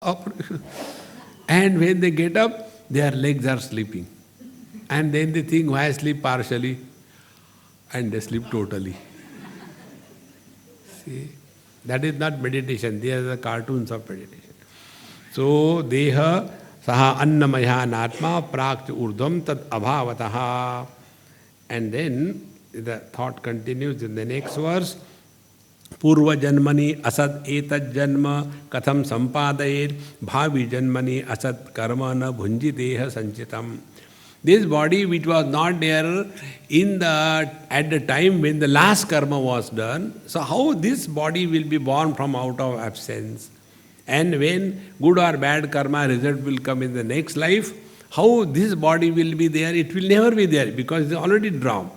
And when they get up, their legs are sleeping. And then they think, why I sleep partially? And they sleep totally. See, that is not meditation. They are the cartoons of meditation. So, deha saha annamaya natma prakti urdhvam tad abhavataha. And then the thought continues in the next verse. Purva janmani asad etad janma katham sampadayet bhavi janmani asad karma na bhunjiteha sanchitam. This body which was not there at the time when the last karma was done, so how this body will be born from out of absence? And when good or bad karma result will come in the next life, how this body will be there? It will never be there because it is already drawn.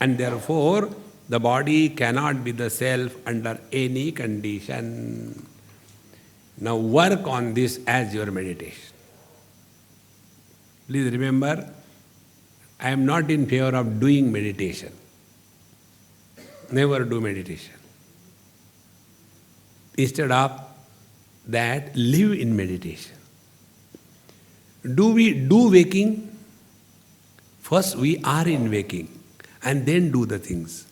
And therefore, the body cannot be the self under any condition. Now work on this as your meditation. Please remember, I am not in favor of doing meditation. Never do meditation. Instead of that, live in meditation. Do we do waking? First we are in waking and then do the things.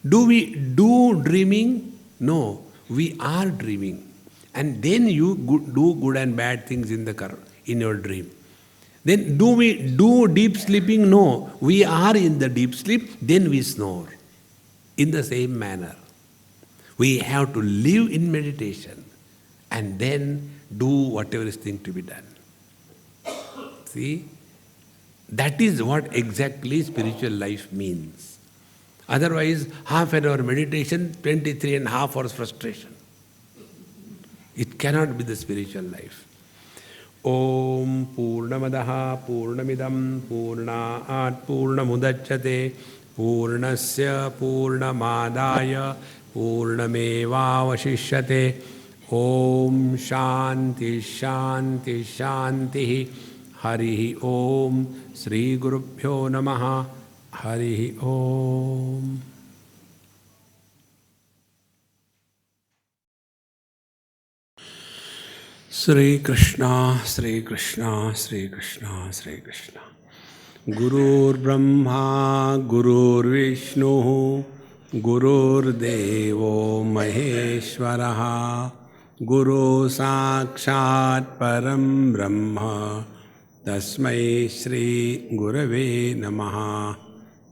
Do we do dreaming? No, we are dreaming. And then you do good and bad things in your dream. Then do we do deep sleeping? No, we are in the deep sleep, then we snore. In the same manner, we have to live in meditation and then do whatever is thing to be done. See, that is what exactly spiritual life means. Otherwise, half an hour meditation, 23 and a half hours frustration. It cannot be the spiritual life. Om Purnamadaha Purnamidam Purnaat Purnamudachyate Purnasya Purnamadaya Purnamevavashishyate. Om Shanti Shanti Shanti. Harihi Om. Sri Gurubhyo Namaha. Harihi Om. Sri Krishna, Sri Krishna, Sri Krishna, Sri Krishna. Gurur Brahma, Gurur Vishnu, Gurur Devo Maheshwaraha, Guru Sakshat Param Brahma, Tasmai Shri Gurave Namaha,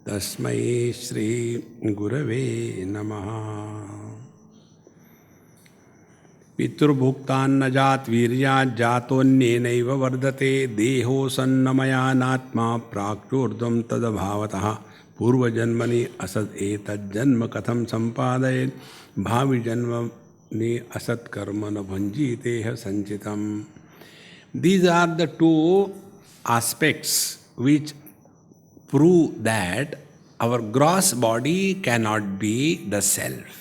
Tasmai Shri Gurave Namaha. पितृभुक्तान्नजात वीर्यात् जातोन्येनैव वर्धते देहो सन्नमयानात्मा प्राक्तूर्ध्वं तदभावतः पूर्वजन्मनि असत् एतज्जन्म कथं सम्पादयेत् भावि जन्मनि असत् कर्म न भुञ्जीतेह संचितम्. These are the two aspects which prove that our gross body cannot be the self.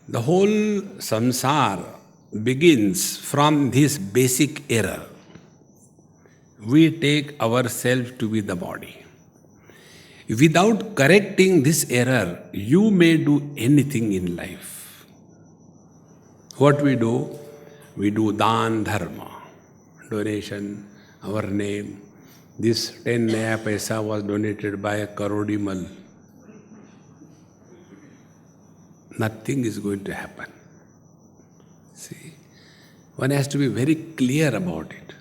The whole samsara begins from this basic error. We take ourselves to be the body. Without correcting this error, you may do anything in life. What we do? We do dan dharma, donation, our name. This 10 naya paisa was donated by a Karodimal. Nothing is going to happen. See, one has to be very clear about it.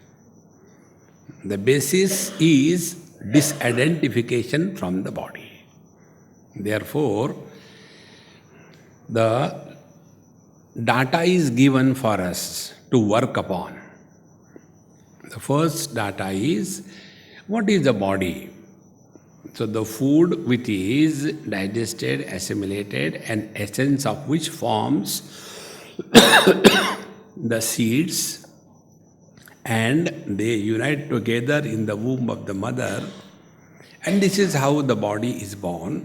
The basis is disidentification from the body. Therefore, the data is given for us to work upon. The first data is, what is the body? So the food which is digested, assimilated, and essence of which forms the seeds, and they unite together in the womb of the mother, and this is how the body is born.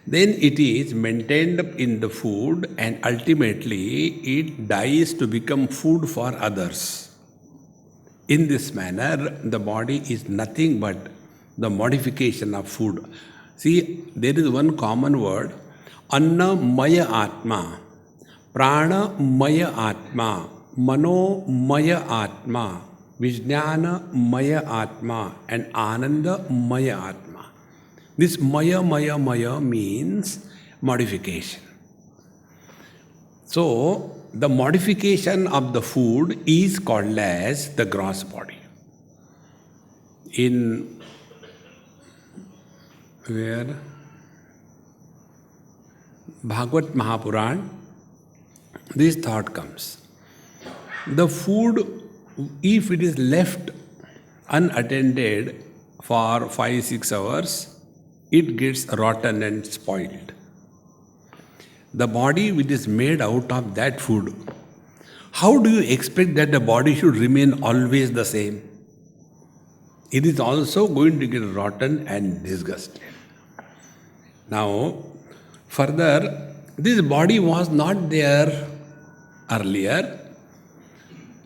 Then it is maintained in the food, and ultimately it dies to become food for others. In this manner, the body is nothing but the modification of food. See, there is one common word, Anna Maya Atma, Prana Maya Atma, Mano Maya Atma, Vijnana Maya Atma, and Ananda Maya Atma. This Maya means modification. So, the modification of the food is called as the gross body. In where? Bhagavad Mahapuran, this thought comes. The food, if it is left unattended for 5-6 hours, it gets rotten and spoiled. The body which is made out of that food, how do you expect that the body should remain always the same? It is also going to get rotten and disgusted. Now, further, this body was not there earlier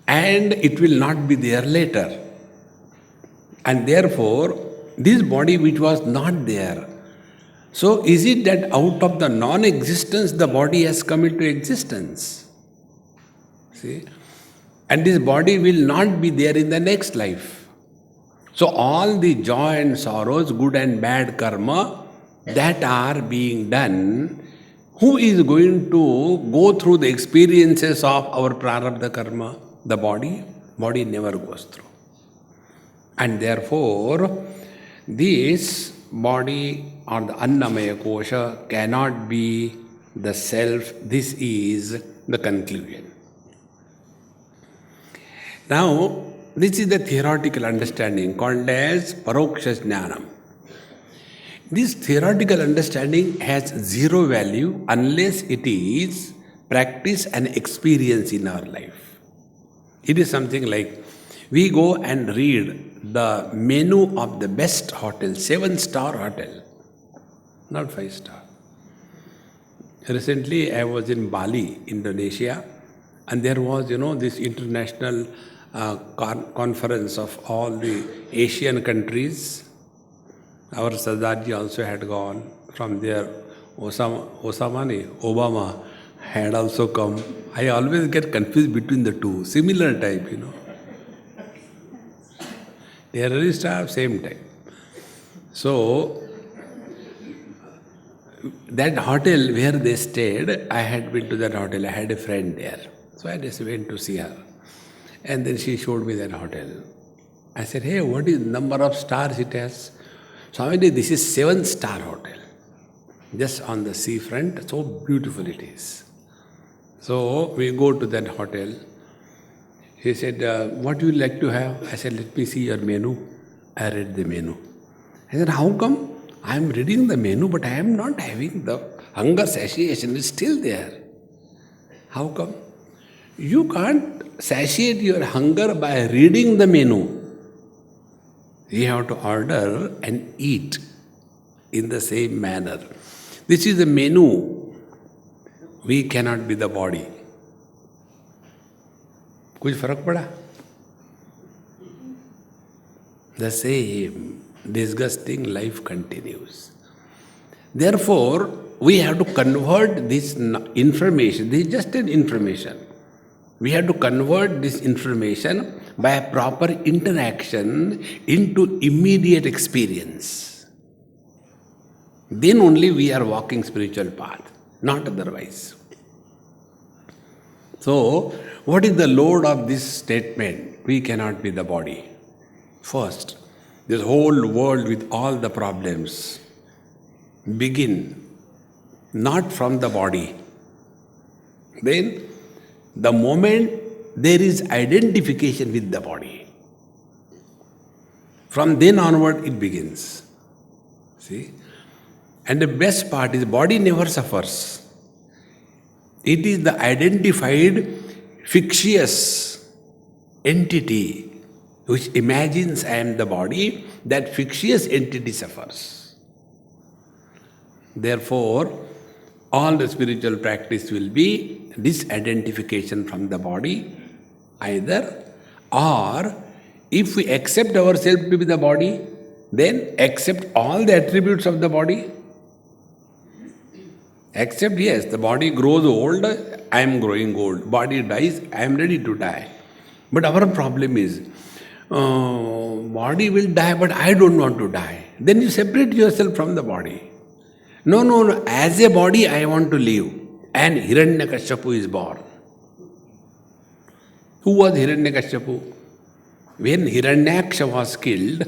and it will not be there later. And therefore, this body which was not there, so is it that out of the non-existence the body has come into existence? See? And this body will not be there in the next life. So all the joy and sorrows, good and bad karma that are being done, who is going to go through the experiences of our prarabdha karma? The body? Body never goes through. And therefore, this body or the Annamaya Kosha cannot be the self. This is the conclusion. Now, this is the theoretical understanding called as Paroksha Jnanam. This theoretical understanding has zero value unless it is practice and experience in our life. It is something like we go and read the menu of the best hotel, 7-star hotel, not 5-star. Recently, I was in Bali, Indonesia, and there was, this international conference of all the Asian countries. Our Sardarji also had gone. From there, Obama had also come. I always get confused between the two, similar type, Terrorist are same type. So, that hotel where they stayed, I had been to that hotel. I had a friend there. So I just went to see her. And then she showed me that hotel. I said, hey, what is the number of stars it has? Swami, this is 7-star hotel. Just on the seafront, so beautiful it is. So we go to that hotel. He said, what do you like to have? I said, let me see your menu. I read the menu. I said, how come? I am reading the menu, but I am not having the hunger satiation. It's still there. How come? You can't satiate your hunger by reading the menu. You have to order and eat in the same manner. This is the menu. We cannot be the body. कुछ फर्क पड़ा? The same disgusting life continues. Therefore, we have to convert this information. This is just an information. We have to convert this information by a proper interaction into immediate experience. Then only we are walking spiritual path, not otherwise. So, what is the load of this statement? We cannot be the body. First, this whole world with all the problems begin not from the body. Then, the moment there is identification with the body, from then onward it begins. See? And the best part is body never suffers. It is the identified fictitious entity which imagines I am the body, that fictitious entity suffers. Therefore, all the spiritual practice will be disidentification from the body, either, or if we accept ourselves to be the body, then accept all the attributes of the body. Accept, yes, the body grows old, I am growing old. Body dies, I am ready to die. But our problem is, body will die, but I don't want to die. Then you separate yourself from the body. No. As a body, I want to live. And Hiranyakashipu is born. Who was Hiranyakashipu? When Hiranyaksha was killed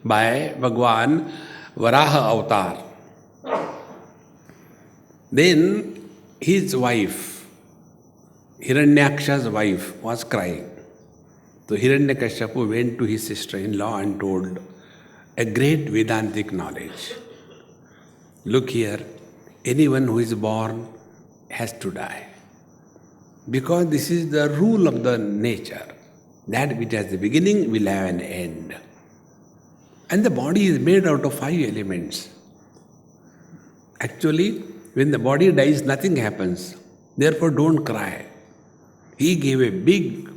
by Bhagwan Varaha Avatar, then his wife, Hiranyaksha's wife, was crying. So Hiranyakashipu went to his sister-in-law and told a great Vedantic knowledge. Look here, anyone who is born has to die. Because this is the rule of the nature. That which has the beginning will have an end. And the body is made out of 5 elements. Actually, when the body dies, nothing happens. Therefore, don't cry. He gave a big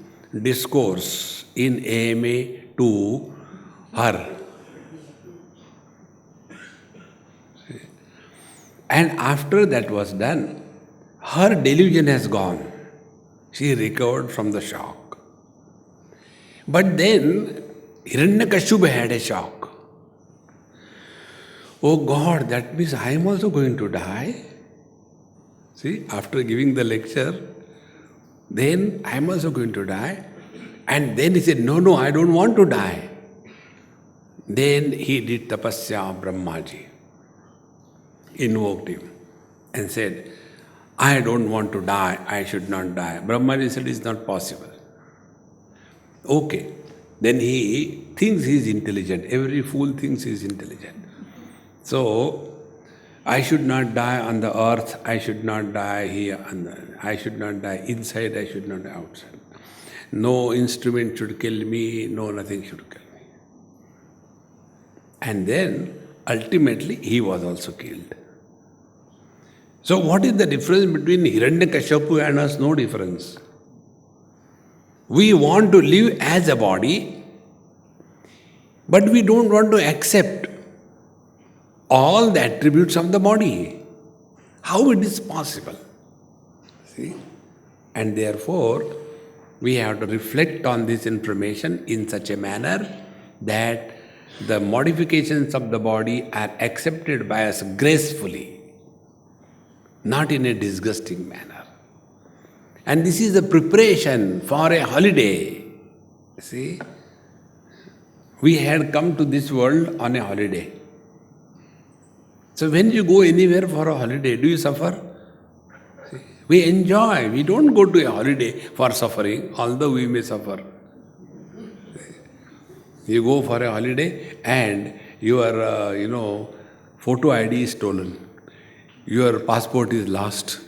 discourse in AMA to her. And after that was done, her delusion has gone. She recovered from the shock. But then, Hiranyakashipu had a shock. Oh God, that means I am also going to die. See, after giving the lecture, then I am also going to die. And then he said, no, I don't want to die. Then he did tapasya of Brahmaji, invoked him and said, I don't want to die, I should not die. Brahmaji said, it's not possible. Okay. Then he thinks he is intelligent. Every fool thinks he is intelligent. So, I should not die on the earth, I should not die here, I should not die inside, I should not die outside. No instrument should kill me, no nothing should kill me. And then, ultimately, he was also killed. So what is the difference between Hiranyakashipu and us? No difference. We want to live as a body, but we don't want to accept all the attributes of the body. How it is possible? See? And therefore, we have to reflect on this information in such a manner that the modifications of the body are accepted by us gracefully, not in a disgusting manner. And this is the preparation for a holiday. See, we had come to this world on a holiday. So when you go anywhere for a holiday, do you suffer? See, we enjoy. We don't go to a holiday for suffering, although we may suffer. You go for a holiday and your, photo ID is stolen. Your passport is lost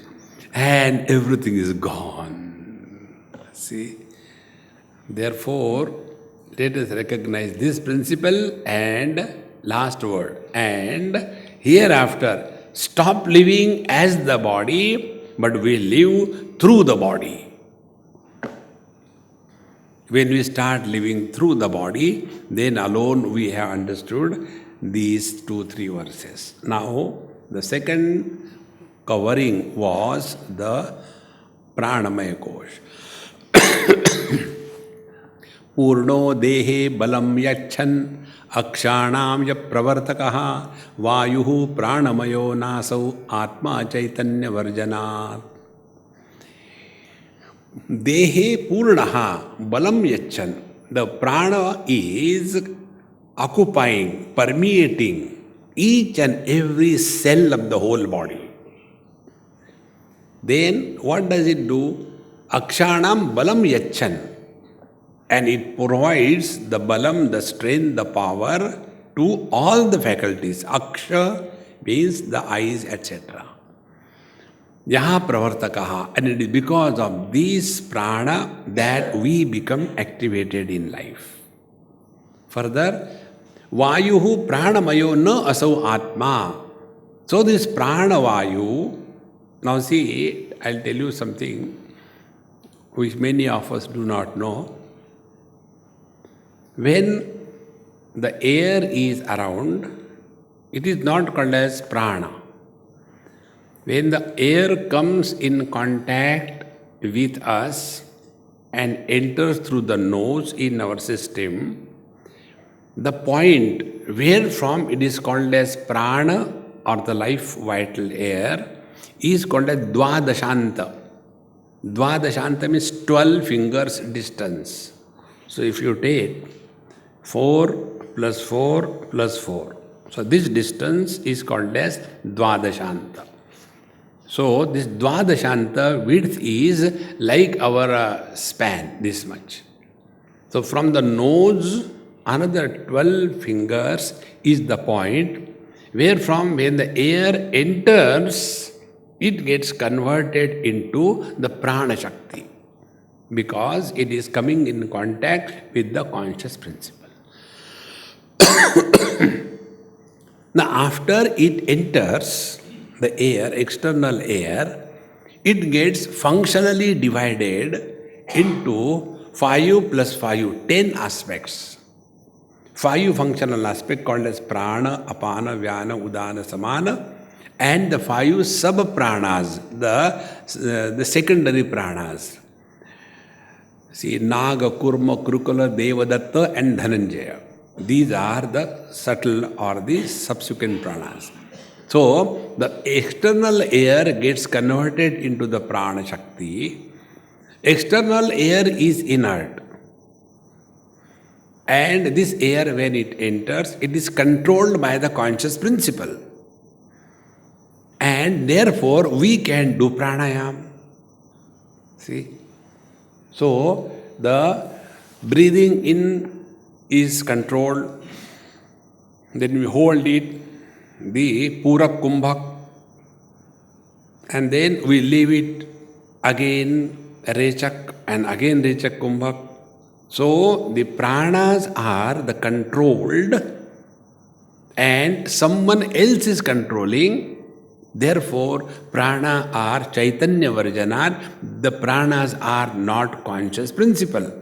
and everything is gone. See? Therefore, let us recognize this principle and last word. And hereafter, stop living as the body, but we live through the body. When we start living through the body, then alone we have understood these 2-3 verses. Now, the second covering was the Pranamaya Kosh. Purno dehe balam yachan akshanam ya pravartakaha vayuhu pranamayo nasau atma chaitanya varjanat. Dehe purnaha balam yachan. The prana is occupying, permeating each and every cell of the whole body. Then what does it do? Akshanam balam yachan. And it provides the balam, the strength, the power to all the faculties. Aksha means the eyes, etc. Yaha pravartakaha. And it is because of these prana that we become activated in life. Further, Vayuhu pranamayo na asau atma. So this pranavayu, now see, I'll tell you something which many of us do not know. When the air is around, it is not called as prana. When the air comes in contact with us and enters through the nose in our system, the point where from it is called as prana or the life vital air is called as dvadashanta. Dvadashanta means 12 fingers distance. So if you take 4 plus 4 plus 4, so this distance is called as dvadashanta. So this dvadashanta width is like our span, this much. So from the nose, another 12 fingers is the point where from when the air enters, it gets converted into the prana shakti because it is coming in contact with the conscious principle. Now after it enters the air, external air, it gets functionally divided into 5 plus 5, 10 aspects. 5 functional aspects called as prana, apana, vyana, udana, samana, and the 5 sub-pranas, the secondary pranas. See, Naga, Kurma, Krukula, Devadatta and Dhananjaya. These are the subtle or the subsequent pranas. So, the external air gets converted into the prana shakti. External air is inert. And this air, when it enters, it is controlled by the conscious principle. And therefore, we can do pranayam. See? So, the breathing in is controlled. Then we hold it, the Purak Kumbhak. And then we leave it again, Rechak, and again Rechak Kumbhak. So, the pranas are the controlled and someone else is controlling. Therefore, prana are Chaitanya Varjanar. The pranas are not conscious principle.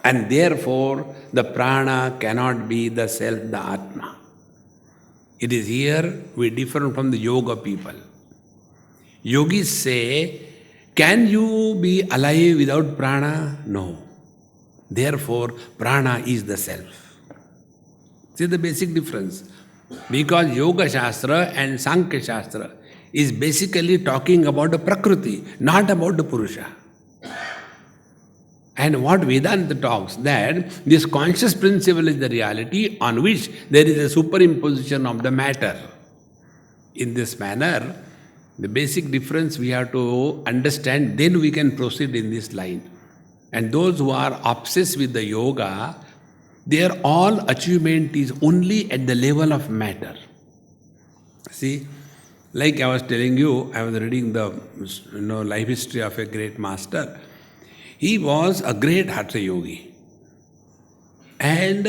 And therefore, the prana cannot be the self, the Atma. It is here we differ from the yoga people. Yogis say, can you be alive without prana? No. Therefore, prana is the self. See the basic difference. Because Yoga Shastra and Sankhya Shastra is basically talking about the Prakriti, not about the Purusha. And what Vedanta talks, that this conscious principle is the reality on which there is a superimposition of the matter. In this manner, the basic difference we have to understand, then we can proceed in this line. And those who are obsessed with the yoga, their all achievement is only at the level of matter. See, like I was telling you, I was reading the life history of a great master. He was a great Hatha yogi. And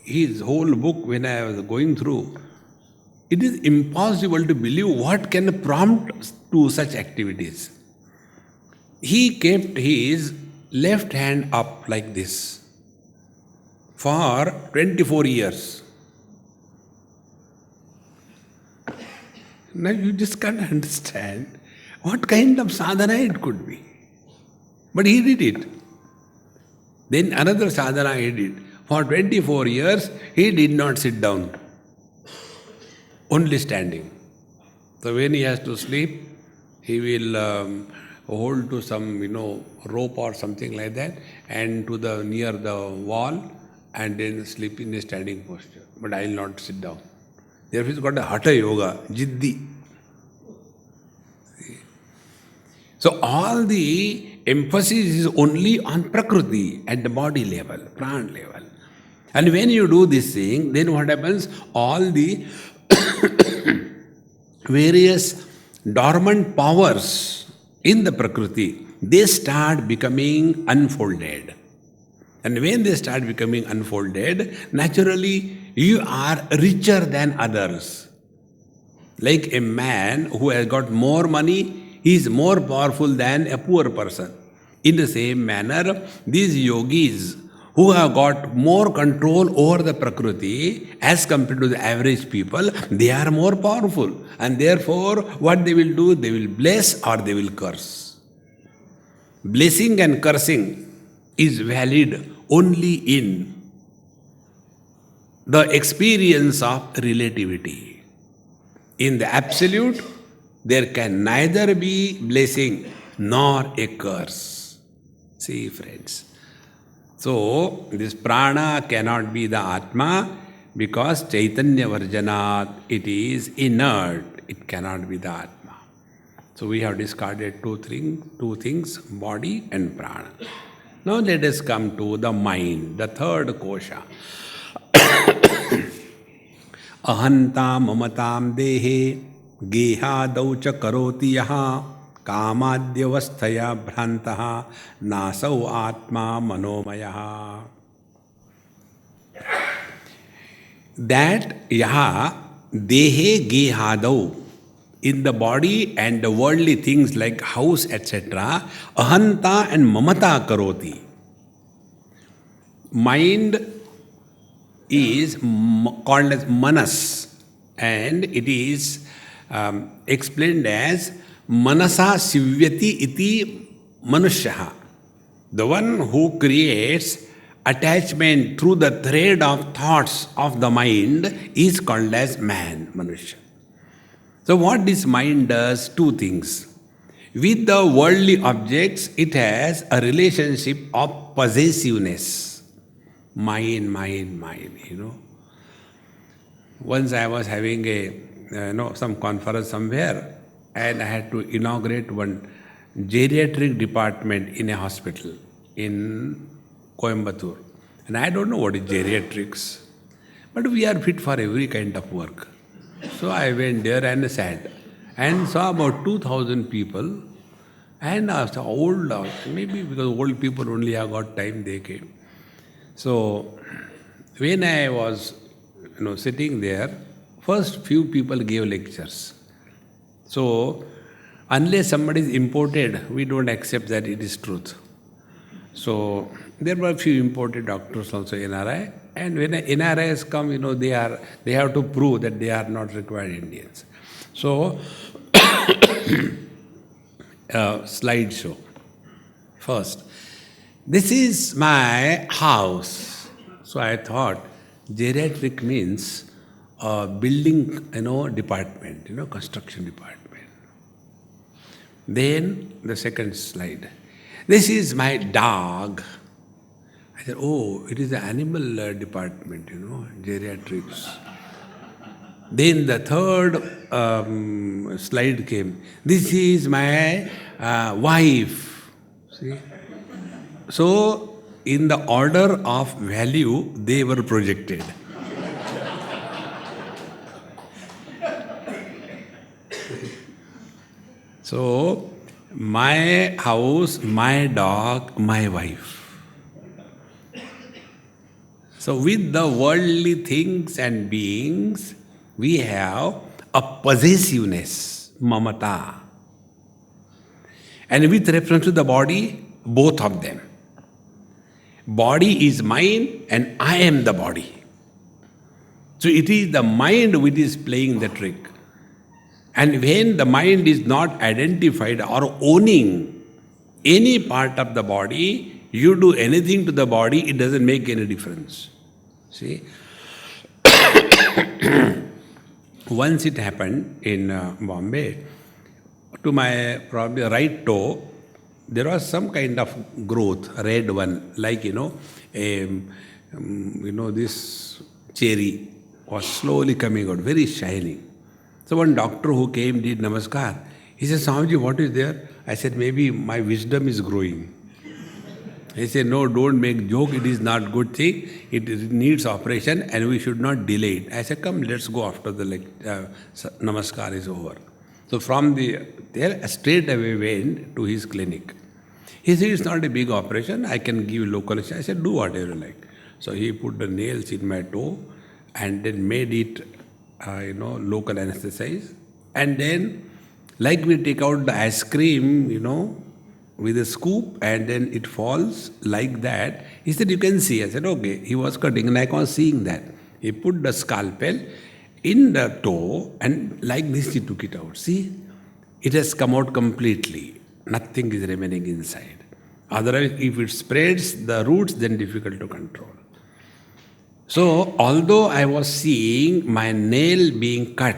his whole book, when I was going through, it is impossible to believe what can prompt to such activities. He kept his left hand up like this for 24 years. Now you just can't understand what kind of sadhana it could be. But he did it. Then another sadhana he did. For 24 years, he did not sit down. Only standing. So when he has to sleep, he will hold to some, rope or something like that, and to the near the wall, and then sleep in a standing posture. But I will not sit down. Therefore, it's called a Hatha Yoga, Jiddi. So all the emphasis is only on Prakriti at the body level, prana level. And when you do this thing, then what happens? All the various dormant powers in the Prakriti, they start becoming unfolded. And when they start becoming unfolded, naturally you are richer than others. Like a man who has got more money, he is more powerful than a poor person. In the same manner, these yogis who have got more control over the Prakriti as compared to the average people, they are more powerful. And therefore, what they will do? They will bless or they will curse. blessing and cursing is valid only in the experience of relativity. In the absolute, there can neither be blessing nor a curse. See, friends. So, this prana cannot be the Atma because Chaitanya Varjanat, it is inert. It cannot be the Atma. So, we have discarded two things, body and prana. Now, let us come to the mind, the third kosha. Ahanta mamatam dehe gehadau cha karoti yaha कामाद्यवस्थया भ्रांतः नासौ आत्मा मनोमयः. That yaha dehe gehadau, in the body and the worldly things like house, etc., ahanta and mamata karoti. Mind is called as manas, and it is explained as manasa sivyati iti manushyaha. The one who creates attachment through the thread of thoughts of the mind is called as man, manushya. So what this mind does, two things. With the worldly objects, it has a relationship of possessiveness. Mine, you know. Once I was having some conference somewhere, and I had to inaugurate one geriatric department in a hospital in Coimbatore. And I don't know what is geriatrics, but we are fit for every kind of work. So I went there and sat and saw about 2,000 people, and old, maybe because old people only have got time, they came. So when I was sitting there, first few people gave lectures. So, unless somebody is imported, we don't accept that it is truth. So, there were a few imported doctors also in NRI, and when NRIs come, they have to prove that they are not required Indians. So, slideshow. First, this is my house. So I thought geriatric means building, department, construction department. Then the second slide. This is my dog. I said, oh, it is the animal department, geriatrics. Then the third slide came. This is my wife. See? So, in the order of value, they were projected. So, my house, my dog, my wife. So, with the worldly things and beings, we have a possessiveness, mamata. And with reference to the body, both of them. Body is mine and I am the body. So it is the mind which is playing the trick. And when the mind is not identified or owning any part of the body, you do anything to the body, it doesn't make any difference. See? Once it happened in Bombay, to my probably right toe, there was some kind of growth, a red one, like, this cherry was slowly coming out, very shining. So one doctor who came did namaskar. He said, Swamiji, what is there? I said, maybe my wisdom is growing. He said, no, don't make joke, it is not good thing. It needs operation and we should not delay it. I said, come, let's go after the namaskar is over. So from there, straight away went to his clinic. He said, it's not a big operation, I can give local anesthesia. I said, do whatever you like. So he put the nails in my toe and then made it, local anesthesize. And then, like we take out the ice cream, with a scoop and then it falls like that. He said, you can see. I said, okay. He was cutting and I was seeing that. He put the scalpel in the toe and like this he took it out. See, it has come out completely. Nothing is remaining inside. Otherwise, if it spreads the roots, then difficult to control. So, although I was seeing my nail being cut,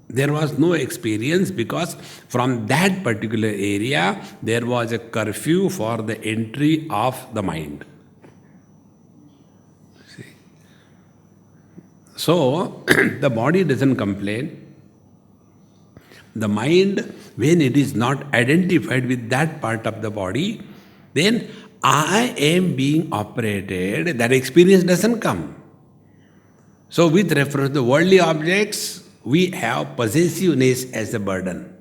there was no experience because from that particular area, there was a curfew for the entry of the mind. See? So, the body doesn't complain. The mind, when it is not identified with that part of the body, then I am being operated, that experience doesn't come. So with reference to worldly objects, we have possessiveness as a burden.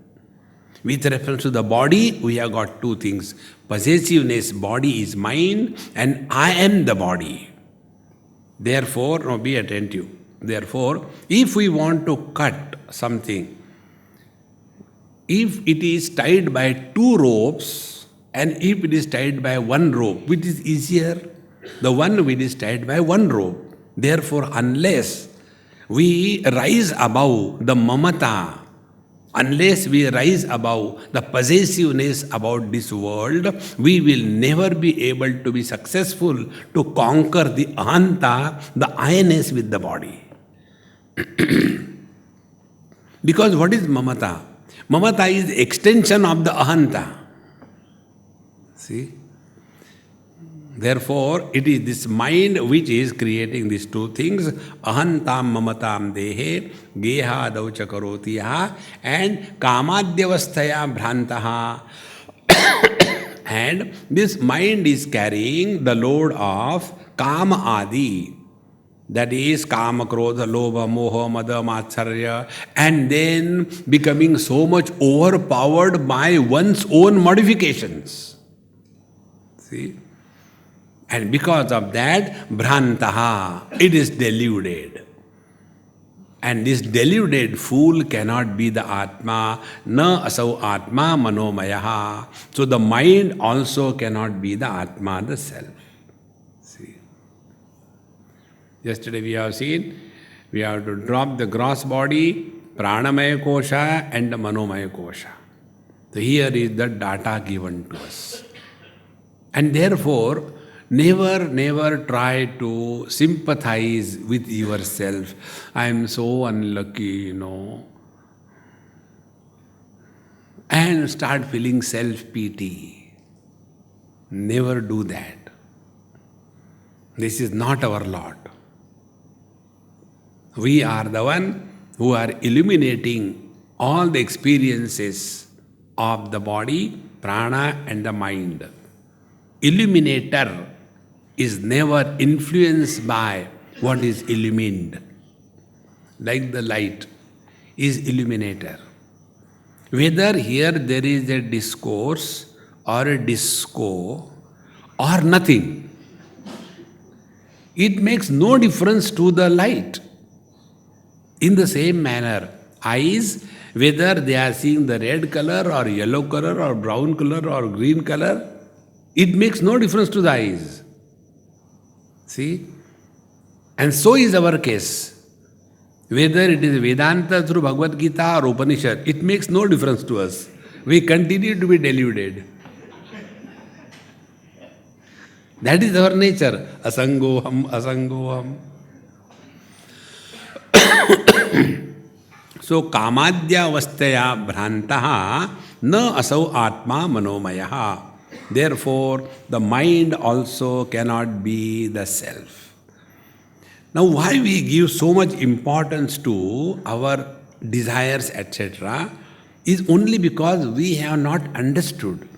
With reference to the body, we have got two things. Possessiveness, body is mine, and I am the body. Therefore, now be attentive. Therefore, if we want to cut something, if it is tied by two ropes and if it is tied by one rope, which is easier? The one which is tied by one rope. Therefore, unless we rise above the mamata, unless we rise above the possessiveness about this world, we will never be able to be successful to conquer the ahanta, the I-ness with the body. Because what is mamata? Mamata is the extension of the ahanta. See? Therefore, it is this mind which is creating these two things, ahantam mamatam dehe, geha daucha karotiya, and kamadyavasthaya bhrantaha. And this mind is carrying the load of kama adi. That is kama, krodha, lobha, moha, mada, matsarya, and then becoming so much overpowered by one's own modifications. See? And because of that, bhrantaha, it is deluded. And this deluded fool cannot be the Atma, na asau Atma manomayaha. So the mind also cannot be the Atma, the self. See? Yesterday we have seen, we have to drop the gross body, pranamaya kosha and the manomaya kosha. So here is the data given to us. And therefore, never try to sympathize with yourself. I am so unlucky, and start feeling self-pity. Never do that. This is not our lot. We are the one who are illuminating all the experiences of the body, prana and the mind. Illuminator is never influenced by what is illumined. Like the light is illuminator. Whether here there is a discourse or a disco or nothing, it makes no difference to the light. In the same manner, eyes, whether they are seeing the red color or yellow color or brown color or green color, it makes no difference to the eyes. See? And so is our case. Whether it is Vedanta through Bhagavad Gita or Upanishad, it makes no difference to us. We continue to be deluded. That is our nature. Asangoham, asangoham. So, kamadya avasthaya bhrantaha na asau atma manomayaha. Therefore, the mind also cannot be the self. Now, why we give so much importance to our desires, etc., is only because we have not understood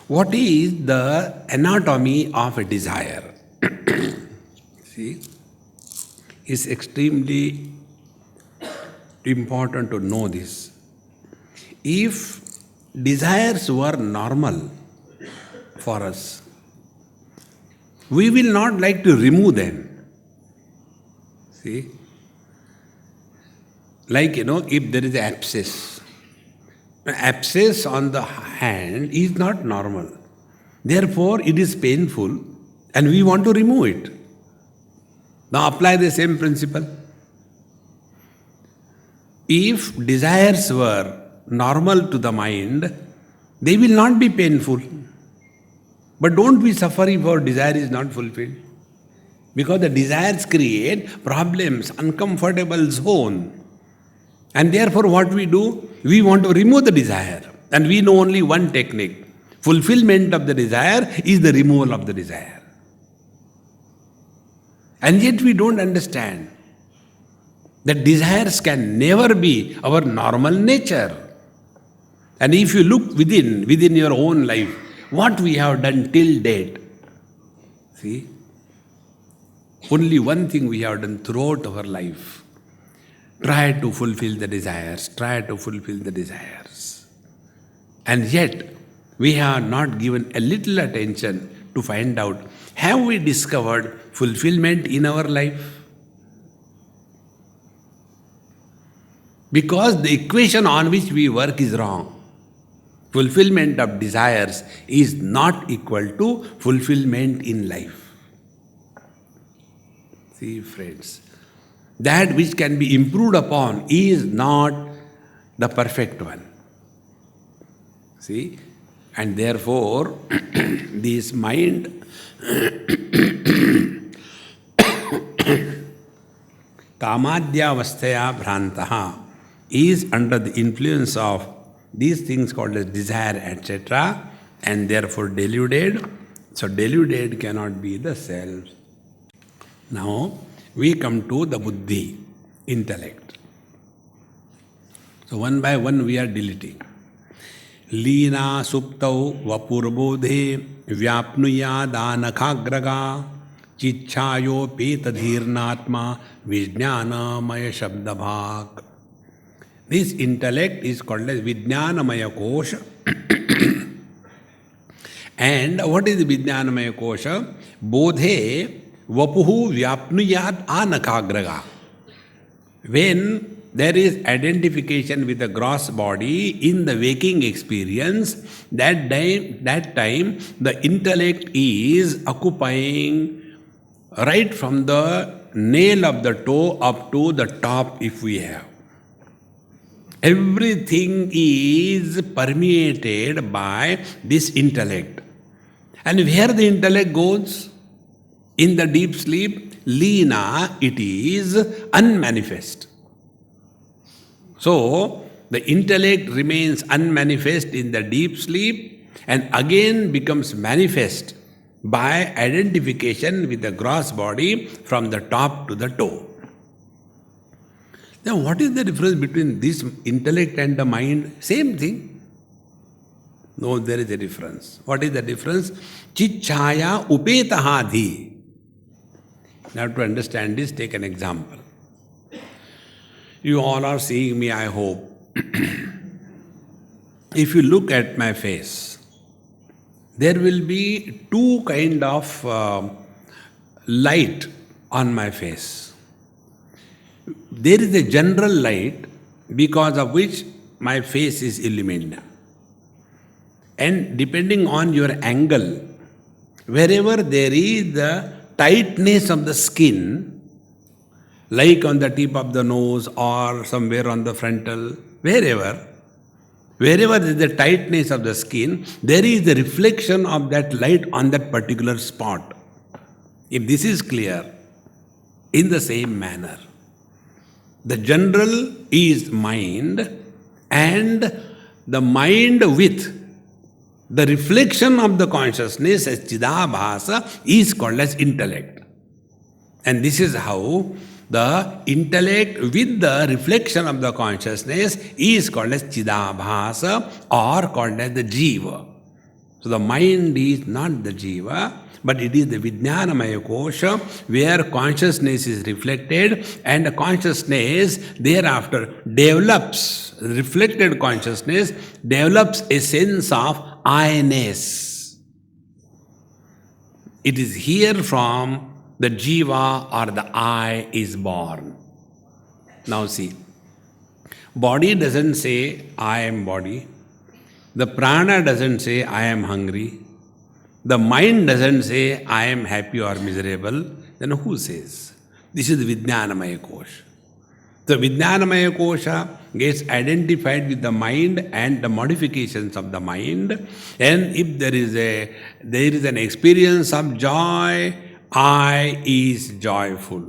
what is the anatomy of a desire. See, it's extremely important to know this. If desires were normal for us, we will not like to remove them. See? Like, if there is an abscess on the hand is not normal. Therefore, it is painful and we want to remove it. Now apply the same principle. If desires were normal to the mind, they will not be painful. But don't we suffer if our desire is not fulfilled? Because the desires create problems, uncomfortable zone. And therefore what we do? We want to remove the desire. And we know only one technique. Fulfillment of the desire is the removal of the desire. And yet we don't understand that desires can never be our normal nature. And if you look within your own life, what we have done till date, see, only one thing we have done throughout our life. Try to fulfill the desires, try to fulfill the desires. And yet, we have not given a little attention to find out, have we discovered fulfillment in our life? Because the equation on which we work is wrong. Fulfillment of desires is not equal to fulfillment in life. See, friends, that which can be improved upon is not the perfect one. See, and therefore, this mind kamadhyavasthaya bhrantaha is under the influence of these things called as desire, etc., and therefore deluded. So deluded cannot be the self. Now we come to the buddhi, intellect. So one by one we are deleting. Lina suptau vapurbodhe vyapnuyadanakhāgraga chichāyo petadhirnātma vijñānamaya shabdabhāk. This intellect is called as Vijnanamaya Kosha. And what is the Vijnanamaya Kosha? Bodhe vapuhu vyapnuyat anakhagraga. When there is identification with the gross body in the waking experience, that time the intellect is occupying right from the nail of the toe up to the top if we have. Everything is permeated by this intellect. And where the intellect goes? In the deep sleep, lina, it is unmanifest. So, the intellect remains unmanifest in the deep sleep and again becomes manifest by identification with the gross body from the top to the toe. Now, what is the difference between this intellect and the mind? Same thing. No, there is a difference. What is the difference? Chichaya upetahadhi. Now, to understand this, take an example. You all are seeing me, I hope. If you look at my face, there will be two kind of light on my face. There is a general light because of which my face is illumined. And depending on your angle, wherever there is the tightness of the skin, like on the tip of the nose or somewhere on the frontal, wherever there is the tightness of the skin, there is the reflection of that light on that particular spot. If this is clear, in the same manner, the general is mind, and the mind with the reflection of the consciousness as Chidabhasa is called as intellect. And this is how the intellect with the reflection of the consciousness is called as Chidabhasa or called as the Jiva. So the mind is not the Jiva, but it is the Vijnanamaya Kosha where consciousness is reflected, and the consciousness thereafter develops, reflected consciousness develops a sense of I-ness. It is here from the Jiva or the I is born. Now see, body doesn't say I am body. The prana doesn't say I am hungry. The mind doesn't say I am happy or miserable. Then who says? This is the Vijnanamaya Kosha. So Vijnanamaya Kosha gets identified with the mind and the modifications of the mind. And if there is an experience of joy, I is joyful.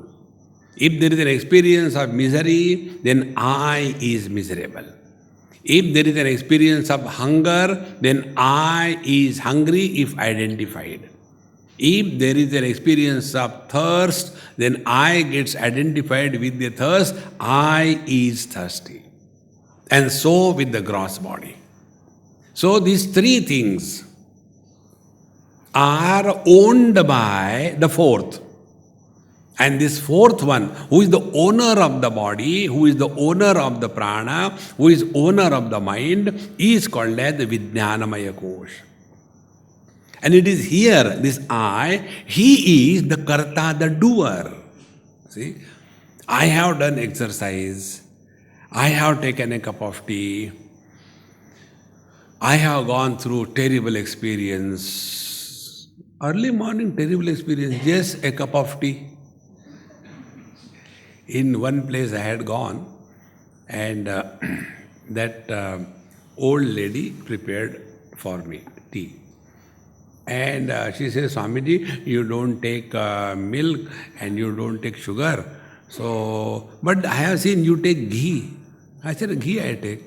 If there is an experience of misery, then I is miserable. If there is an experience of hunger, then I is hungry if identified. If there is an experience of thirst, then I gets identified with the thirst, I is thirsty. And so with the gross body. So these three things are owned by the fourth. And this fourth one, who is the owner of the body, who is the owner of the prana, who is owner of the mind, is called as the Vijnanamaya Kosha. And it is here, this I, he is the karta, the doer. See, I have done exercise, I have taken a cup of tea, I have gone through terrible experience. Early morning, terrible experience, just a cup of tea. In one place I had gone, and that old lady prepared for me tea. And she says, Swamiji, you don't take milk and you don't take sugar. So, but I have seen you take ghee. I said, ghee I take.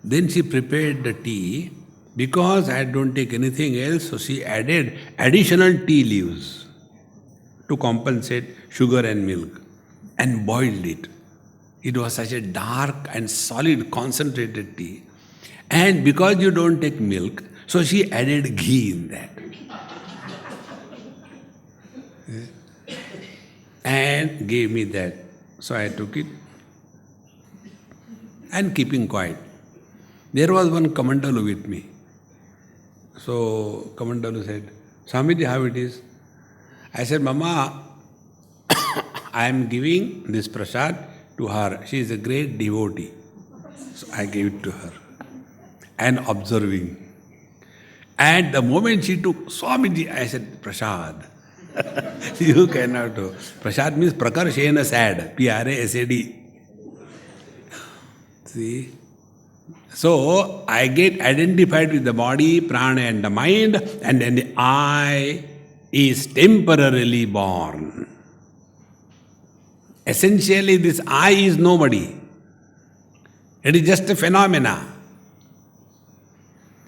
Then she prepared the tea. Because I don't take anything else, so she added additional tea leaves to compensate sugar and milk and boiled it. It was such a dark and solid concentrated tea. And because you don't take milk, so she added ghee in that. And gave me that. So I took it and keeping quiet. There was one Kamandalu with me. So Kamandalu said, Swamiji, how it is? I said, Mama, I am giving this prasad to her. She is a great devotee. So I gave it to her. And observing. And the moment she took, Swamiji, I said, Prasad. You cannot do. Prasad means prakarshena sad. P-R-A-S-A-D. See? So, I get identified with the body, prana and the mind, and then the I is temporarily born. Essentially, this I is nobody. It is just a phenomena.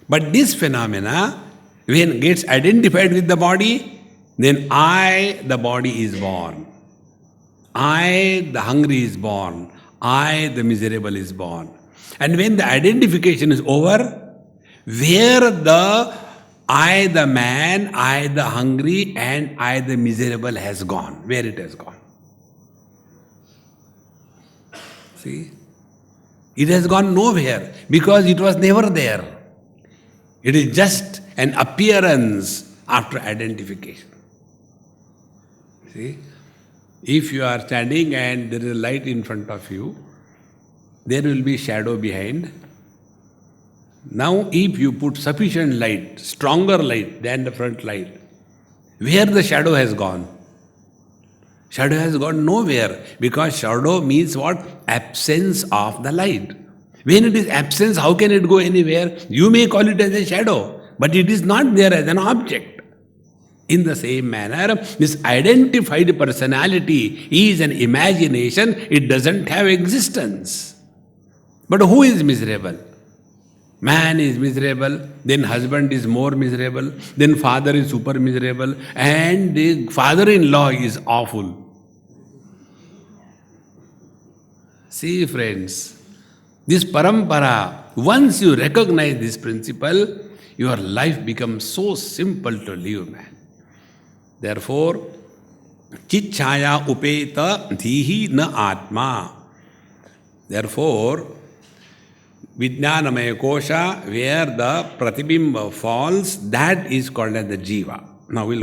But this phenomena, when it gets identified with the body, then I, the body, is born. I, the hungry, is born. I, the miserable, is born. And when the identification is over, where the I, the man, I, the hungry, and I, the miserable, has gone, where it has gone. See? It has gone nowhere because it was never there. It is just an appearance after identification. See? If you are standing and there is a light in front of you, there will be shadow behind. Now, if you put sufficient light, stronger light than the front light, where the shadow has gone? Shadow has gone nowhere, because shadow means what? Absence of the light. When it is absence, how can it go anywhere? You may call it as a shadow, but it is not there as an object. In the same manner, this identified personality is an imagination, it doesn't have existence. But who is miserable? Man is miserable, then husband is more miserable, then father is super miserable, and the father-in-law is awful. See, friends, this parampara, once you recognize this principle, your life becomes so simple to live, man. Therefore, chichaya upeta dhihi na atma. Therefore, Vijnanamaya Kosha, where the pratibimba falls, that is called as the jiva. Now we'll